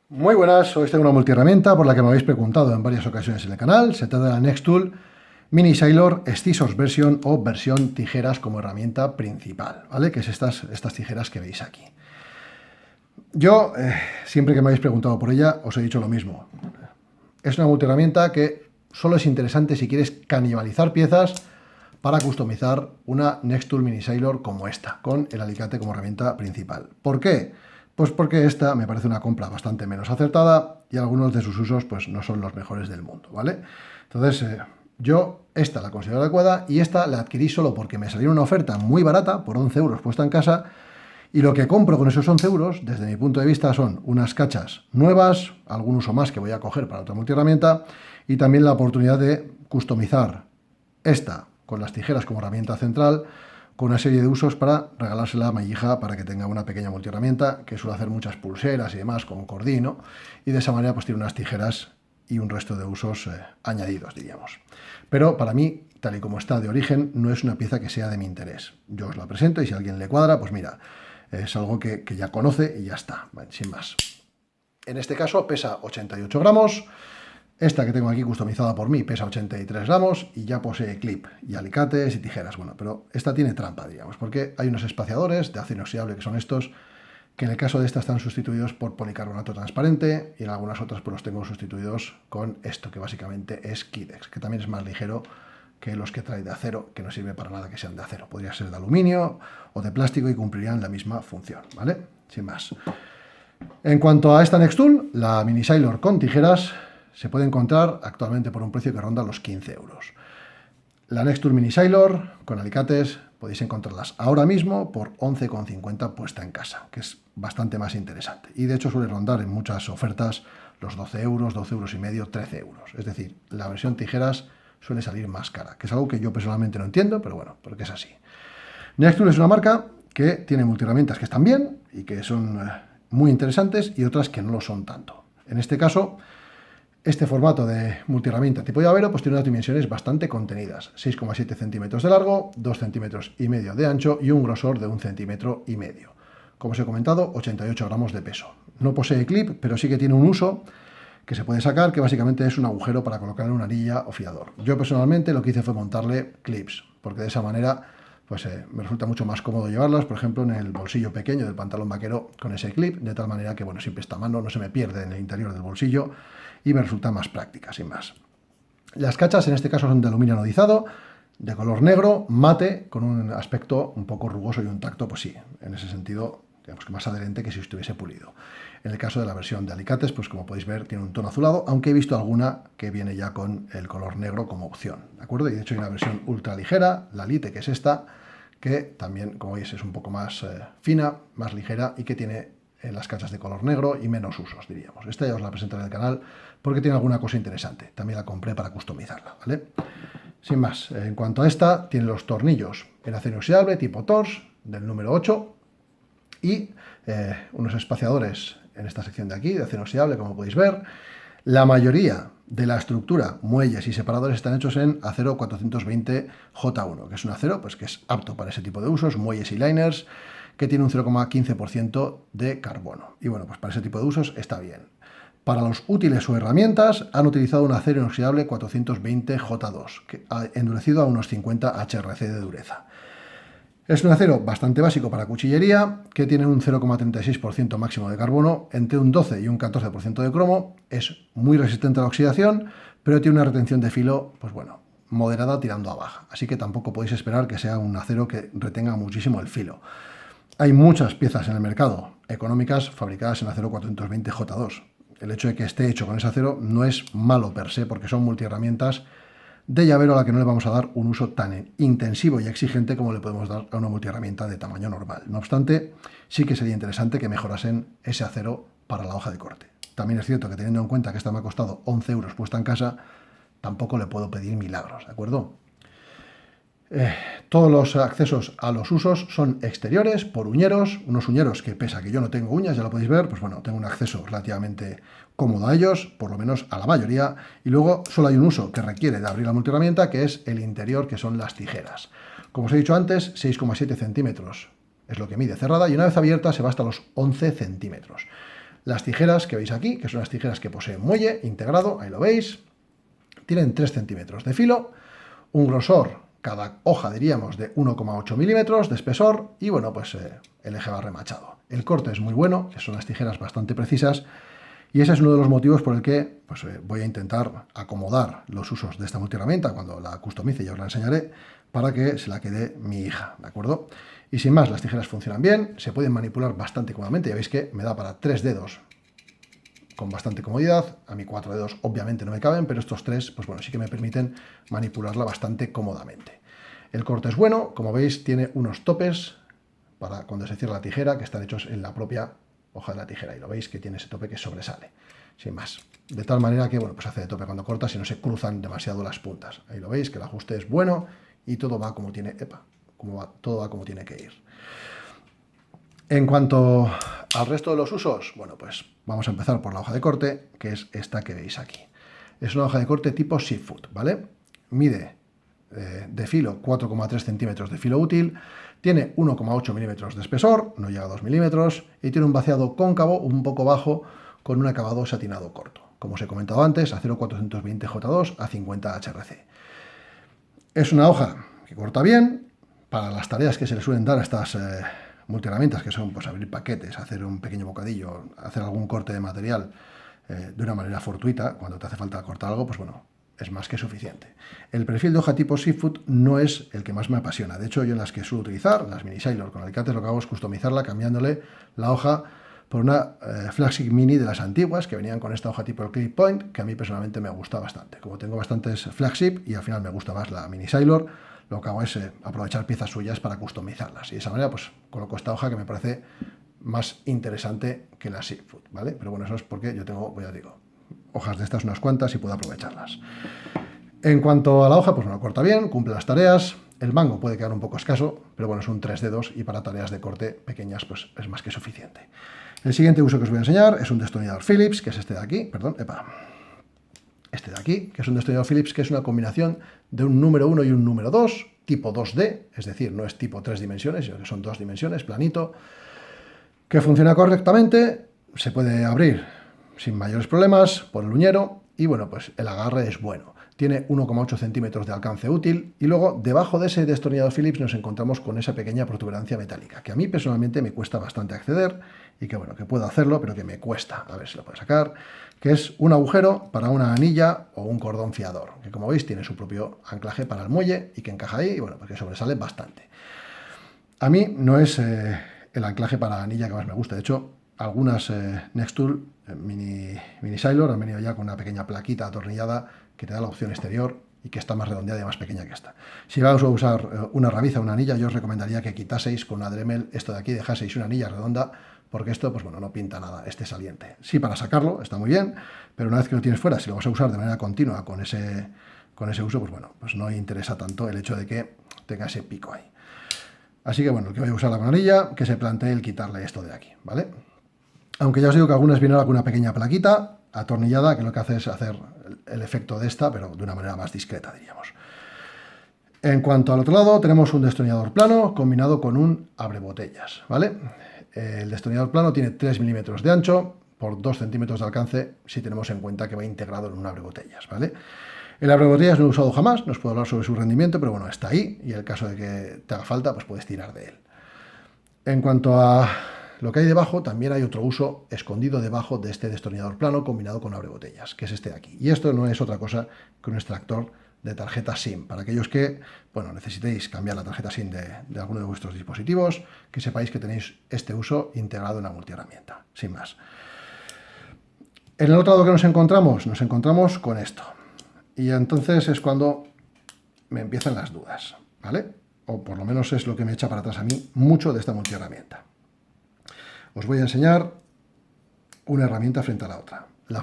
Muy buenas, hoy tengo una multiherramienta por la que me habéis preguntado en varias ocasiones en el canal. Se trata de la Nextool Mini Sailor Scissors Version o versión tijeras como herramienta principal, ¿vale? Que es estas tijeras que veis aquí. Yo, siempre que me habéis preguntado por ella, os he dicho lo mismo. Es una multiherramienta que solo es interesante si quieres canibalizar piezas para customizar una Nextool Mini Sailor como esta, con el alicate como herramienta principal. ¿Por qué? Pues porque esta me parece una compra bastante menos acertada y algunos de sus usos pues no son los mejores del mundo, ¿vale? Entonces, yo esta la considero adecuada y esta la adquirí solo porque me salió una oferta muy barata, por 11 euros puesta en casa, y lo que compro con esos 11 euros, desde mi punto de vista, son unas cachas nuevas, algún uso más que voy a coger para otra multiherramienta, y también la oportunidad de customizar esta con las tijeras como herramienta central, con una serie de usos para regalársela a mi hija para que tenga una pequeña multiherramienta que suele hacer muchas pulseras y demás con cordino, y de esa manera pues tiene unas tijeras y un resto de usos añadidos, diríamos. Pero para mí, tal y como está de origen, no es una pieza que sea de mi interés. Yo os la presento y si a alguien le cuadra, pues mira, es algo que ya conoce y ya está, ¿vale? Sin más. En este caso pesa 88 gramos. Esta que tengo aquí customizada por mí pesa 83 gramos y ya posee clip y alicates y tijeras. Bueno, pero esta tiene trampa, digamos, porque hay unos espaciadores de acero inoxidable que son estos, que en el caso de esta están sustituidos por policarbonato transparente y en algunas otras pues los tengo sustituidos con esto, que básicamente es Kydex, que también es más ligero que los que trae de acero, que no sirve para nada que sean de acero. Podría ser de aluminio o de plástico y cumplirían la misma función, ¿vale? Sin más. En cuanto a esta Nextool, la Mini Sailor con tijeras se puede encontrar actualmente por un precio que ronda los 15 euros. La Nextool Mini Sailor con alicates podéis encontrarlas ahora mismo por 11,50 puesta en casa, que es bastante más interesante. Y de hecho suele rondar en muchas ofertas los 12 euros, 12 euros y medio, 13 euros. Es decir, la versión tijeras suele salir más cara, que es algo que yo personalmente no entiendo, pero bueno, porque es así. Nextool es una marca que tiene multiherramientas que están bien y que son muy interesantes y otras que no lo son tanto. En este caso, este formato de multiherramienta tipo llavero pues tiene unas dimensiones bastante contenidas, 6,7 centímetros de largo, 2 centímetros y medio de ancho y un grosor de 1,5 centímetros. Como os he comentado, 88 gramos de peso. No posee clip, pero sí que tiene un uso que se puede sacar, que básicamente es un agujero para colocar una anilla o fiador. Yo personalmente lo que hice fue montarle clips, porque de esa manera pues me resulta mucho más cómodo llevarlos, por ejemplo, en el bolsillo pequeño del pantalón vaquero con ese clip, de tal manera que, bueno, siempre esta mano no se me pierde en el interior del bolsillo y me resulta más práctica, sin más. Las cachas en este caso son de aluminio anodizado, de color negro, mate, con un aspecto un poco rugoso y un tacto, pues sí, en ese sentido, digamos que más adherente que si estuviese pulido. En el caso de la versión de alicates, pues como podéis ver, tiene un tono azulado, aunque he visto alguna que viene ya con el color negro como opción, ¿de acuerdo? Y de hecho hay una versión ultra ligera, la Lite, que es esta, que también, como veis, es un poco más fina, más ligera y que tiene las cachas de color negro y menos usos, diríamos. Esta ya os la presentaré en el canal porque tiene alguna cosa interesante. También la compré para customizarla, ¿vale? Sin más, en cuanto a esta, tiene los tornillos en acero inoxidable tipo Tors del número 8 y unos espaciadores en esta sección de aquí de acero inoxidable, como podéis ver. La mayoría de la estructura, muelles y separadores están hechos en acero 420 J1, que es un acero pues, que es apto para ese tipo de usos, muelles y liners, que tiene un 0,15% de carbono. Y bueno, pues para ese tipo de usos está bien. Para los útiles o herramientas han utilizado un acero inoxidable 420 J2, que ha endurecido a unos 50 HRC de dureza. Es un acero bastante básico para cuchillería, que tiene un 0,36% máximo de carbono, entre un 12 y un 14% de cromo, es muy resistente a la oxidación, pero tiene una retención de filo, pues bueno, moderada tirando a baja. Así que tampoco podéis esperar que sea un acero que retenga muchísimo el filo. Hay muchas piezas en el mercado económicas fabricadas en acero 420 J2. El hecho de que esté hecho con ese acero no es malo per se, porque son multiherramientas de llavero a la que no le vamos a dar un uso tan intensivo y exigente como le podemos dar a una multiherramienta de tamaño normal. No obstante, sí que sería interesante que mejorasen ese acero para la hoja de corte. También es cierto que teniendo en cuenta que esta me ha costado 11 euros puesta en casa, tampoco le puedo pedir milagros, ¿de acuerdo? Todos los accesos a los usos son exteriores, por uñeros, unos uñeros que pese a que yo no tengo uñas, ya lo podéis ver, pues bueno, tengo un acceso relativamente cómodo a ellos, por lo menos a la mayoría, y luego solo hay un uso que requiere de abrir la multiherramienta, que es el interior, que son las tijeras. Como os he dicho antes, 6,7 centímetros es lo que mide cerrada, y una vez abierta se va hasta los 11 centímetros. Las tijeras que veis aquí, que son las tijeras que poseen muelle integrado, ahí lo veis, tienen 3 centímetros de filo, un grosor, cada hoja diríamos, de 1,8 milímetros de espesor y bueno, pues el eje va remachado. El corte es muy bueno, son las tijeras bastante precisas y ese es uno de los motivos por el que pues, voy a intentar acomodar los usos de esta multiherramienta cuando la customice, ya os la enseñaré, para que se la quede mi hija, ¿de acuerdo? Y sin más, las tijeras funcionan bien, se pueden manipular bastante cómodamente, ya veis que me da para 3 dedos con bastante comodidad. A mí 4 dedos obviamente no me caben, pero estos 3, pues bueno, sí que me permiten manipularla bastante cómodamente. El corte es bueno, como veis tiene unos topes para cuando se cierra la tijera que están hechos en la propia hoja de la tijera y lo veis que tiene ese tope que sobresale, sin más. De tal manera que, bueno, pues hace de tope cuando cortas y no se cruzan demasiado las puntas. Ahí lo veis que el ajuste es bueno y todo va como tiene, todo va como tiene que ir. En cuanto al resto de los usos, bueno, pues vamos a empezar por la hoja de corte, que es esta que veis aquí. Es una hoja de corte tipo Seafood, ¿vale? Mide de filo 4,3 centímetros de filo útil, tiene 1,8 milímetros de espesor, no llega a 2 milímetros, y tiene un vaciado cóncavo un poco bajo con un acabado satinado corto. Como os he comentado antes, acero 420J2 a 50 HRC. Es una hoja que corta bien, para las tareas que se le suelen dar a estas multiherramientas, que son pues abrir paquetes, hacer un pequeño bocadillo, hacer algún corte de material de una manera fortuita, cuando te hace falta cortar algo, pues bueno, es más que suficiente. El perfil de hoja tipo Seafood no es el que más me apasiona. De hecho, yo en las que suelo utilizar, las Mini Sailor con alicates, lo que hago es customizarla cambiándole la hoja por una Flagship Mini de las antiguas, que venían con esta hoja tipo Clip Point, que a mí personalmente me gusta bastante. Como tengo bastantes Flagship y al final me gusta más la Mini Sailor, lo que hago es aprovechar piezas suyas para customizarlas. Y de esa manera, pues coloco esta hoja que me parece más interesante que la Seafood, ¿vale? Pero bueno, eso es porque yo tengo, pues ya digo, hojas de estas unas cuantas y puedo aprovecharlas. En cuanto a la hoja, pues bueno, corta bien, cumple las tareas. El mango puede quedar un poco escaso, pero bueno, son 3 dedos y para tareas de corte pequeñas, pues es más que suficiente. El siguiente uso que os voy a enseñar es un destornillador Phillips, que es este de aquí, perdón, este de aquí, que es un destornillador Phillips, que es una combinación de un número 1 y un número 2, tipo 2D, es decir, no es tipo 3 dimensiones, sino que son 2 dimensiones, planito, que funciona correctamente, se puede abrir sin mayores problemas por el uñero y bueno, pues el agarre es bueno. Tiene 1,8 centímetros de alcance útil y luego debajo de ese destornillador Phillips nos encontramos con esa pequeña protuberancia metálica que a mí personalmente me cuesta bastante acceder y que bueno, que puedo hacerlo pero que me cuesta, a ver si lo puedo sacar, que es un agujero para una anilla o un cordón fiador, que como veis tiene su propio anclaje para el muelle y que encaja ahí y bueno, pues que sobresale bastante. A mí no es el anclaje para anilla que más me gusta, de hecho algunas Nextool Mini Sailor han venido ya con una pequeña plaquita atornillada que te da la opción exterior y que está más redondeada y más pequeña que esta. Si vais a usar una rabiza o una anilla, yo os recomendaría que quitaseis con una Dremel esto de aquí, dejaseis una anilla redonda, porque esto, pues bueno, no pinta nada este saliente. Sí, para sacarlo está muy bien, pero una vez que lo tienes fuera, si lo vas a usar de manera continua con ese uso, pues bueno, pues no interesa tanto el hecho de que tenga ese pico ahí. Así que bueno, el que voy a usar la con anilla, que se plantee el quitarle esto de aquí, ¿vale? Aunque ya os digo que algunas vienen con una pequeña plaquita atornillada, que lo que hace es hacer el efecto de esta, pero de una manera más discreta, diríamos. En cuanto al otro lado, tenemos un destornillador plano combinado con un abrebotellas, ¿vale? El destornillador plano tiene 3 milímetros de ancho por 2 centímetros de alcance, si tenemos en cuenta que va integrado en un abrebotellas, ¿vale? El abrebotellas no lo he usado jamás, no os puedo hablar sobre su rendimiento, pero bueno, está ahí, y en el caso de que te haga falta, pues puedes tirar de él. En cuanto a lo que hay debajo, también hay otro uso escondido debajo de este destornillador plano combinado con abrebotellas, que es este de aquí. Y esto no es otra cosa que un extractor de tarjeta SIM. Para aquellos que, bueno, necesitéis cambiar la tarjeta SIM de alguno de vuestros dispositivos, que sepáis que tenéis este uso integrado en la multiherramienta, sin más. En el otro lado que nos encontramos con esto. Y entonces es cuando me empiezan las dudas, ¿vale? O por lo menos es lo que me echa para atrás a mí mucho de esta multiherramienta. Os voy a enseñar una herramienta frente a la otra. La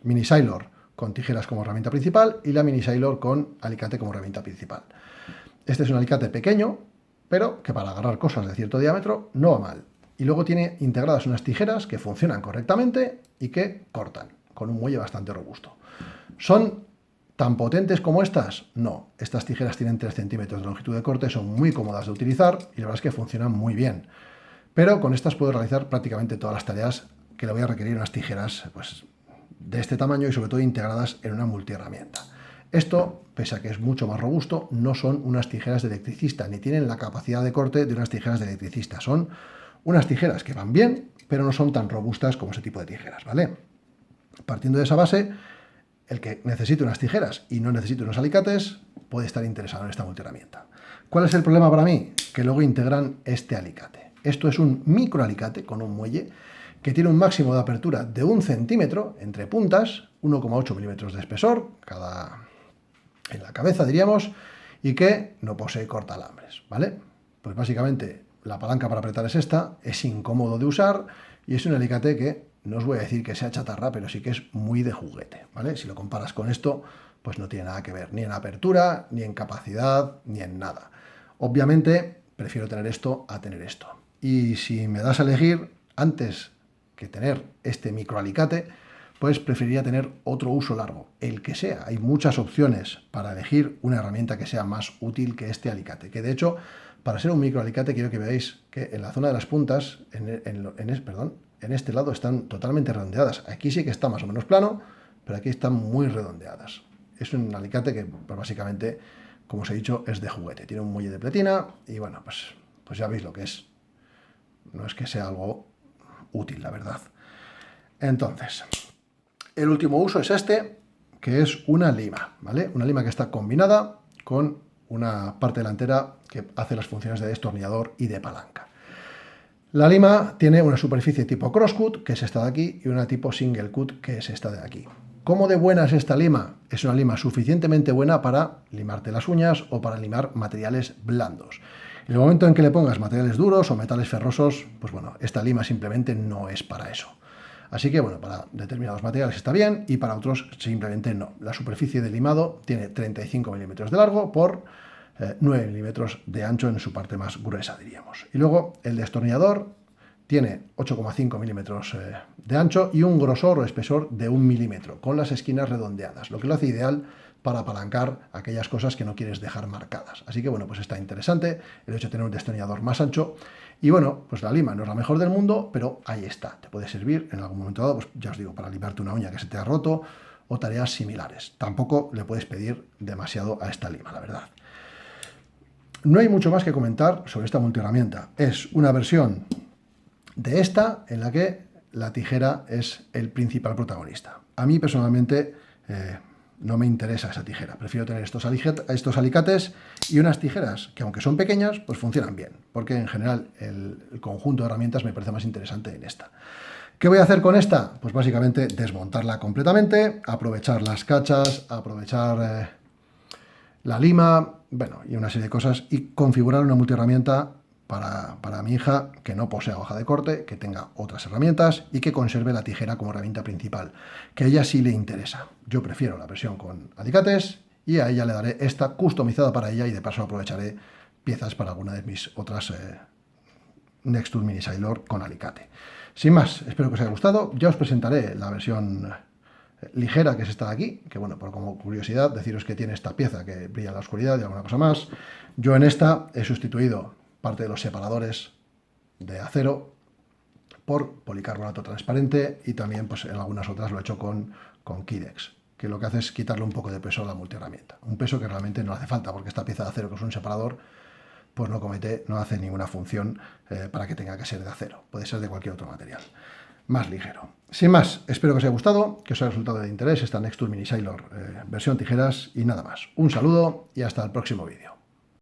Mini Sailor con tijeras como herramienta principal y la Mini Sailor con alicate como herramienta principal. Este es un alicate pequeño, pero que para agarrar cosas de cierto diámetro no va mal. Y luego tiene integradas unas tijeras que funcionan correctamente y que cortan, con un muelle bastante robusto. ¿Son tan potentes como estas? No. Estas tijeras tienen 3 centímetros de longitud de corte, son muy cómodas de utilizar y la verdad es que funcionan muy bien. pero con estas puedo realizar prácticamente todas las tareas que le voy a requerir unas tijeras pues, de este tamaño y sobre todo integradas en una multiherramienta. Esto, pese a que es mucho más robusto, no son unas tijeras de electricista, ni tienen la capacidad de corte de unas tijeras de electricista. Son unas tijeras que van bien, pero no son tan robustas como ese tipo de tijeras, ¿vale? Partiendo de esa base, el que necesite unas tijeras y no necesite unos alicates puede estar interesado en esta multiherramienta. ¿Cuál es el problema para mí? Que luego integran este alicate. Esto es un microalicate con un muelle que tiene un máximo de apertura de 1 centímetro entre puntas, 1,8 milímetros de espesor, en la cabeza diríamos, y que no posee cortalambres, ¿vale? Pues básicamente la palanca para apretar es esta, es incómodo de usar y es un alicate que no os voy a decir que sea chatarra, pero sí que es muy de juguete, ¿vale? Si lo comparas con esto, pues no tiene nada que ver, ni en apertura, ni en capacidad, ni en nada. Obviamente, prefiero tener esto a tener esto. Y si me das a elegir, antes que tener este microalicate, pues preferiría tener otro uso largo, el que sea. Hay muchas opciones para elegir una herramienta que sea más útil que este alicate, que de hecho, para ser un microalicate, quiero que veáis que en la zona de las puntas, en este lado están totalmente redondeadas. Aquí sí que está más o menos plano, pero aquí están muy redondeadas. Es un alicate que pues, básicamente, como os he dicho, es de juguete. Tiene un muelle de pletina y bueno, pues ya veis lo que es. No es que sea algo útil, la verdad. Entonces, el último uso es este, que es una lima, ¿vale? Una lima que está combinada con una parte delantera que hace las funciones de destornillador y de palanca. La lima tiene una superficie tipo crosscut, que es esta de aquí, y una tipo single cut, que es esta de aquí. ¿Cómo de buena es esta lima? Es una lima suficientemente buena para limarte las uñas o para limar materiales blandos. En el momento en que le pongas materiales duros o metales ferrosos, pues bueno, esta lima simplemente no es para eso. Así que bueno, para determinados materiales está bien y para otros simplemente no. La superficie de limado tiene 35 milímetros de largo por 9 milímetros de ancho en su parte más gruesa, diríamos. Y luego el destornillador tiene 8,5 milímetros de ancho y un grosor o espesor de 1 milímetro, con las esquinas redondeadas, lo que lo hace ideal para apalancar aquellas cosas que no quieres dejar marcadas. Así que bueno, pues está interesante el hecho de tener un destornillador más ancho. Y bueno, pues la lima no es la mejor del mundo, pero ahí está. Te puede servir en algún momento dado, pues ya os digo, para limarte una uña que se te ha roto o tareas similares. Tampoco le puedes pedir demasiado a esta lima, la verdad. No hay mucho más que comentar sobre esta multiherramienta. Es una versión de esta en la que la tijera es el principal protagonista. A mí personalmente no me interesa esa tijera. Prefiero tener estos alicates y unas tijeras que, aunque son pequeñas, pues funcionan bien, porque en general el conjunto de herramientas me parece más interesante en esta. ¿Qué voy a hacer con esta? Pues básicamente desmontarla completamente, aprovechar las cachas, aprovechar la lima, bueno, y una serie de cosas, y configurar una multiherramienta para mi hija que no posea hoja de corte, que tenga otras herramientas y que conserve la tijera como herramienta principal, que a ella sí le interesa. Yo prefiero la versión con alicates y a ella le daré esta customizada para ella y de paso aprovecharé piezas para alguna de mis otras Nextool Mini Sailor con alicate. Sin más, espero que os haya gustado. Ya os presentaré la versión ligera, que es esta de aquí, que bueno, por como curiosidad, deciros que tiene esta pieza que brilla en la oscuridad y alguna cosa más. Yo en esta he sustituido parte de los separadores de acero por policarbonato transparente y también pues en algunas otras lo he hecho con Kydex, que lo que hace es quitarle un poco de peso a la multiherramienta. Un peso que realmente no hace falta, porque esta pieza de acero, que es un separador, pues no hace ninguna función para que tenga que ser de acero. Puede ser de cualquier otro material más ligero. Sin más, espero que os haya gustado, que os haya resultado de interés esta Nextool Mini Sailor versión tijeras y nada más. Un saludo y hasta el próximo vídeo.